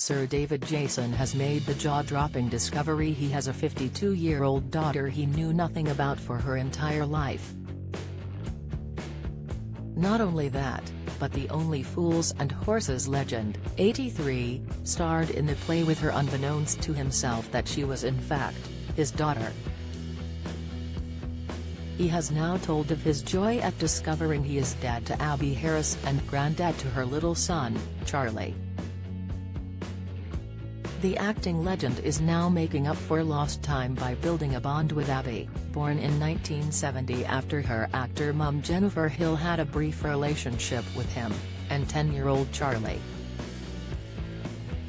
Sir David Jason has made the jaw-dropping discovery he has a 52-year-old daughter he knew nothing about for her entire life. Not only that, but the Only Fools and Horses legend, 83, starred in the play with her unbeknownst to himself that she was in fact his daughter. He has now told of his joy at discovering he is dad to Abby Harris and granddad to her little son, Charlie. The acting legend is now making up for lost time by building a bond with Abby, born in 1970 after her actor mum Jennifer Hill had a brief relationship with him, and 10-year-old Charlie.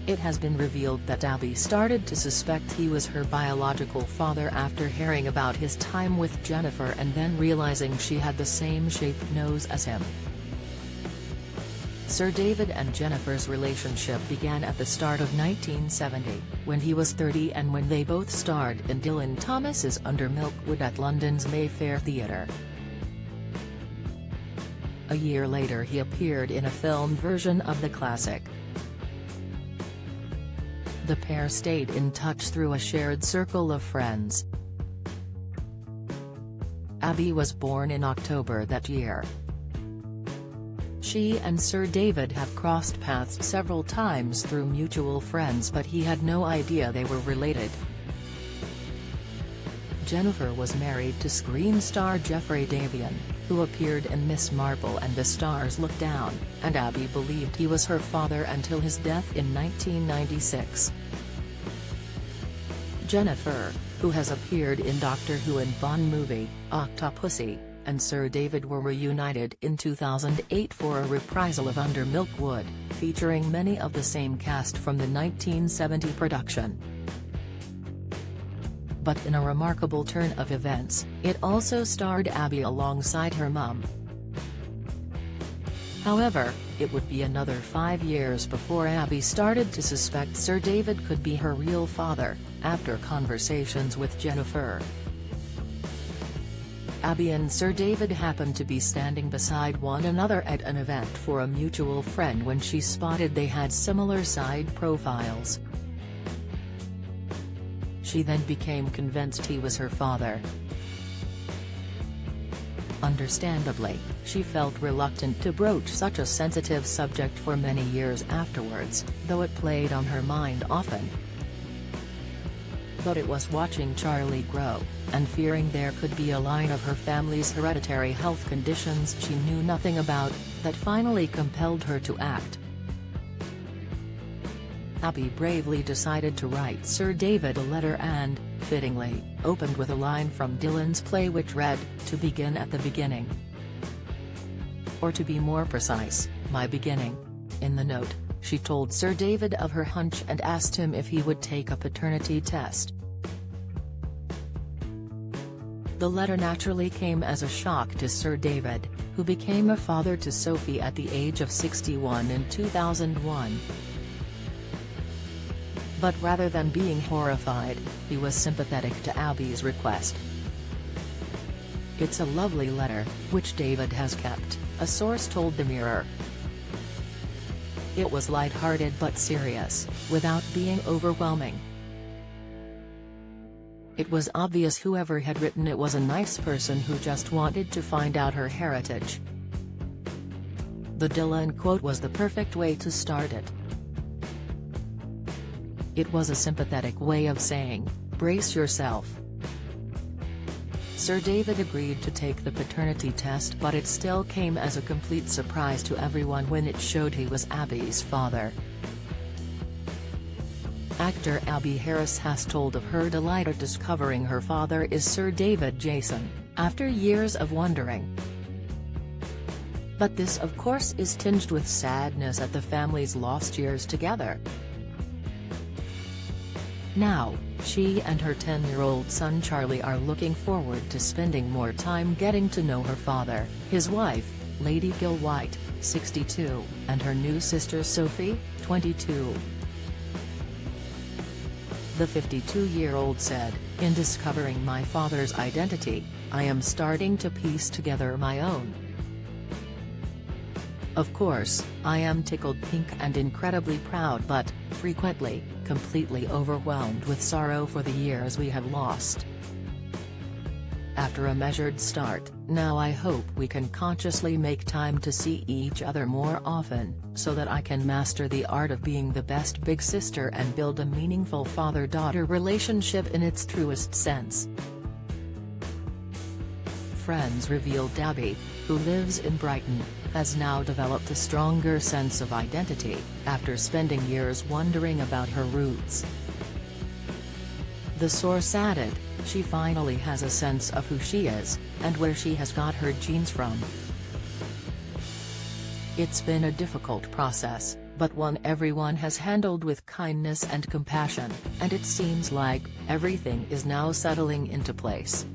It has been revealed that Abby started to suspect he was her biological father after hearing about his time with Jennifer and then realizing she had the same shaped nose as him. Sir David and Jennifer's relationship began at the start of 1970, when he was 30 and when they both starred in Dylan Thomas's Under Milkwood at London's Mayfair Theatre. A year later he appeared in a film version of the classic. The pair stayed in touch through a shared circle of friends. Abby was born in October that year. She and Sir David have crossed paths several times through mutual friends, but he had no idea they were related. Jennifer was married to screen star Jeffrey Davian, who appeared in Miss Marple and The Stars Look Down, and Abby believed he was her father until his death in 1996. Jennifer, who has appeared in Doctor Who and Bond movie, Octopussy, and Sir David were reunited in 2008 for a reprisal of Under Milkwood, featuring many of the same cast from the 1970 production. But in a remarkable turn of events, it also starred Abby alongside her mum. However, it would be another 5 years before Abby started to suspect Sir David could be her real father, after conversations with Jennifer. Abby and Sir David happened to be standing beside one another at an event for a mutual friend when she spotted they had similar side profiles. She then became convinced he was her father. Understandably, she felt reluctant to broach such a sensitive subject for many years afterwards, though it played on her mind often. But it was watching Charlie grow, and fearing there could be a line of her family's hereditary health conditions she knew nothing about, that finally compelled her to act. Abby bravely decided to write Sir David a letter and, fittingly, opened with a line from Dylan's play which read, "To begin at the beginning." Or to be more precise, my beginning. In the note, she told Sir David of her hunch and asked him if he would take a paternity test. The letter naturally came as a shock to Sir David, who became a father to Sophie at the age of 61 in 2001. But rather than being horrified, he was sympathetic to Abby's request. "It's a lovely letter, which David has kept," a source told the Mirror. "It was light-hearted but serious, without being overwhelming. It was obvious whoever had written it was a nice person who just wanted to find out her heritage." The Dylan quote was the perfect way to start it. It was a sympathetic way of saying, "Brace yourself." Sir David agreed to take the paternity test, but it still came as a complete surprise to everyone when it showed he was Abby's father. Actor Abby Harris has told of her delight at discovering her father is Sir David Jason, after years of wondering. But this of course is tinged with sadness at the family's lost years together. Now, she and her 10-year-old son Charlie are looking forward to spending more time getting to know her father, his wife, Lady Gill White, 62, and her new sister Sophie, 22. The 52-year-old said, "In discovering my father's identity, I am starting to piece together my own." Of course, I am tickled pink and incredibly proud but, frequently, completely overwhelmed with sorrow for the years we have lost. After a measured start, now I hope we can consciously make time to see each other more often, so that I can master the art of being the best big sister and build a meaningful father-daughter relationship in its truest sense. Friends reveal Debbie, who lives in Brighton, has now developed a stronger sense of identity, after spending years wondering about her roots. The source added, she finally has a sense of who she is, and where she has got her genes from. It's been a difficult process, but one everyone has handled with kindness and compassion, and it seems like everything is now settling into place.